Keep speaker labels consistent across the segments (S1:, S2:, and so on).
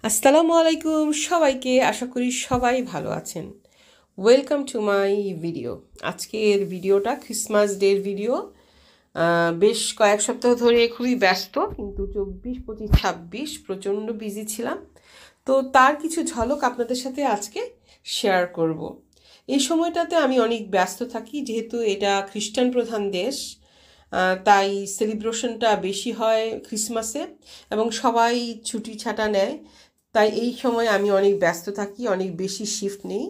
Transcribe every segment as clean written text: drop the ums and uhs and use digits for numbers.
S1: আসসালামু আলাইকুম সবাইকে, আশা করি সবাই ভালো আছেন। Welcome to my video. আজকের ভিডিওটা ক্রিসমাস ডের ভিডিও। বেশ কয়েক সপ্তাহ ধরে খুবই ব্যস্ত, কিন্তু 24, 25, 26 প্রচণ্ড বিজি ছিলাম। তো তার কিছু ঝলক আপনাদের সাথে আজকে শেয়ার করব। এই সময়টাতে আমি অনেক ব্যস্ত থাকি, যেহেতু এটা খ্রিস্টান প্রধান দেশ, তাই সেলিব্রেশনটা বেশি হয় ক্রিসমাসে এবং সবাই ছুটি ছাটা নেয়। তাই এই সময় আমি অনেক ব্যস্ত থাকি, অনেক বেশি শিফট নেই,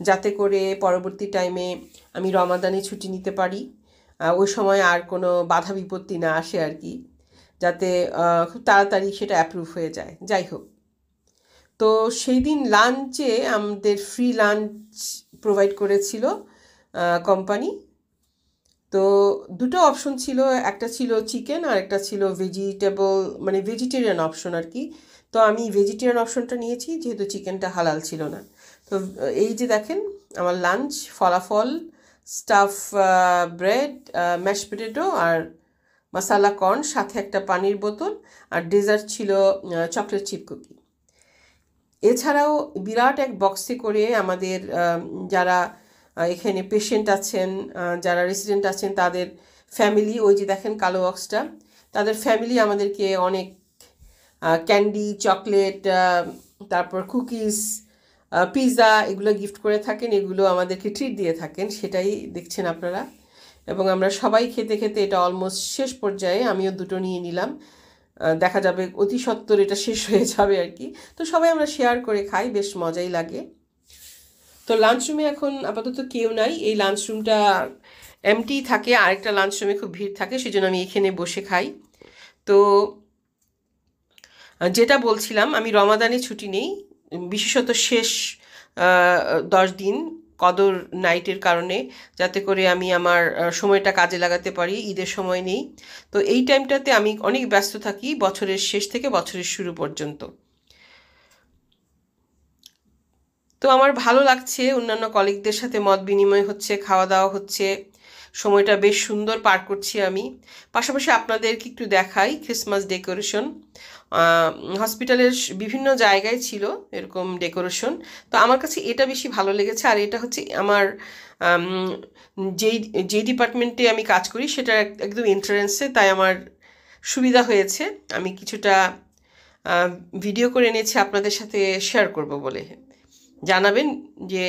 S1: যাতে করে পরবর্তী টাইমে আমি রমাদানে ছুটি নিতে পারি। ওই সময় আর কোনো বাধা বিপত্তি না আসে আর কি, যাতে খুব তাড়াতাড়ি সেটা অ্যাপ্রুভ হয়ে যায়। যাই হোক, তো সেই দিন লাঞ্চে আমাদের ফ্রি লাঞ্চ প্রোভাইড করেছিল কোম্পানি। তো দুটো অপশন ছিল, একটা ছিল চিকেন আর একটা ছিল ভেজিটেবল, মানে ভেজিটেরিয়ান অপশন আর কি। তো আমি ভেজিটেরিয়ান অপশনটা নিয়েছি, যেহেতু চিকেনটা হালাল ছিল না। তো এই যে দেখেন আমার লাঞ্চ ফলাফল: স্টাফ ব্রেড, ম্যাশ পটেটো আর মশালা কর্ন, সাথে একটা পানির বোতল, আর ডেজার্ট ছিল চকলেট চিপ কুকি। এছাড়াও বিরাট এক বক্সে করে আমাদের যারা এখানে পেশেন্ট আছেন, যারা রেসিডেন্ট আছেন, তাদের ফ্যামিলি, ওই যে দেখেন কালো বক্সটা, তাদের ফ্যামিলি আমাদেরকে অনেক ক্যান্ডি, চকলেট, তারপর কুকিজ, পিৎজা এগুলো গিফট করে থাকেন। এগুলো আমাদেরকে ট্রিট দিয়ে থাকেন, সেটাই দেখছেন আপনারা। এবং আমরা সবাই খেতে খেতে এটা অলমোস্ট শেষ পর্যায়ে, আমিও দুটো নিয়ে নিলাম। দেখা যাবে অতি সত্বর এটা শেষ হয়ে যাবে আর কি। তো সবাই আমরা শেয়ার করে খাই, বেশ মজাই লাগে। তো লাঞ্চরুমে এখন আপাতত কেউ নাই, এই লাঞ্চরুমটা এমটি থাকে, আরেকটা লাঞ্চরুমে খুব ভিড় থাকে, সেজন্য আমি এখানে বসে খাই। তো যেটা বলছিলাম, আমি রমাদানে ছুটি নেই, বিশেষত শেষ 10 দিন কদর নাইটের কারণে, যাতে করে আমি আমার সময়টা কাজে লাগাতে পারি। ঈদের সময় নেই, তো এই টাইমটাতে আমি অনেক ব্যস্ত থাকি, বছরের শেষ থেকে বছরের শুরু পর্যন্ত। তো আমার ভালো লাগছে, অন্যান্য কলিগদের সাথে মত বিনিময় হচ্ছে, খাওয়া দাওয়া হচ্ছে, সময়টা বেশ সুন্দর পার করছি আমি। পাশাপাশি আপনাদেরকে একটু দেখাই ক্রিসমাস ডেকোরেশন। হসপিটালের বিভিন্ন জায়গায় ছিল এরকম ডেকোরেশন, তো আমার কাছে এটা বেশি ভালো লেগেছে। আর এটা হচ্ছে আমার যেই যে ডিপার্টমেন্টে আমি কাজ করি সেটা একদম এন্ট্রান্সে, তাই আমার সুবিধা হয়েছে। আমি কিছুটা ভিডিও করে এনেছি আপনাদের সাথে শেয়ার করব বলে। জানাবেন যে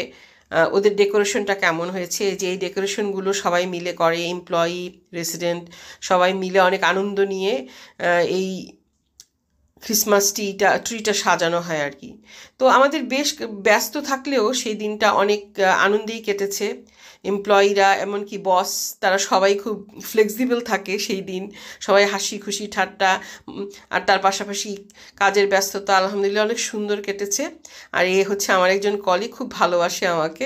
S1: ওদের ডেকোরেশনটা কেমন হয়েছে। যে এই ডেকোরেশনগুলো সবাই মিলে করে, এমপ্লয়ি, রেসিডেন্ট সবাই মিলে অনেক আনন্দ নিয়ে এই ক্রিসমাস ট্রিটা সাজানো হয় আর কি। তো আমাদের বেশ ব্যস্ত থাকলেও সেই দিনটা অনেক আনন্দেই কেটেছে। এমপ্লয়িরা, এমনকি বস, তারা সবাই খুব ফ্লেক্সিবল থাকে সেই দিন, সবাই হাসি খুশি ঠাট্টা, আর তার পাশাপাশি কাজের ব্যস্ততা আলহামদুলিল্লাহ অনেক সুন্দর কেটেছে। আর এ হচ্ছে আমার একজন কলিগ, খুব ভালোবাসে আমাকে।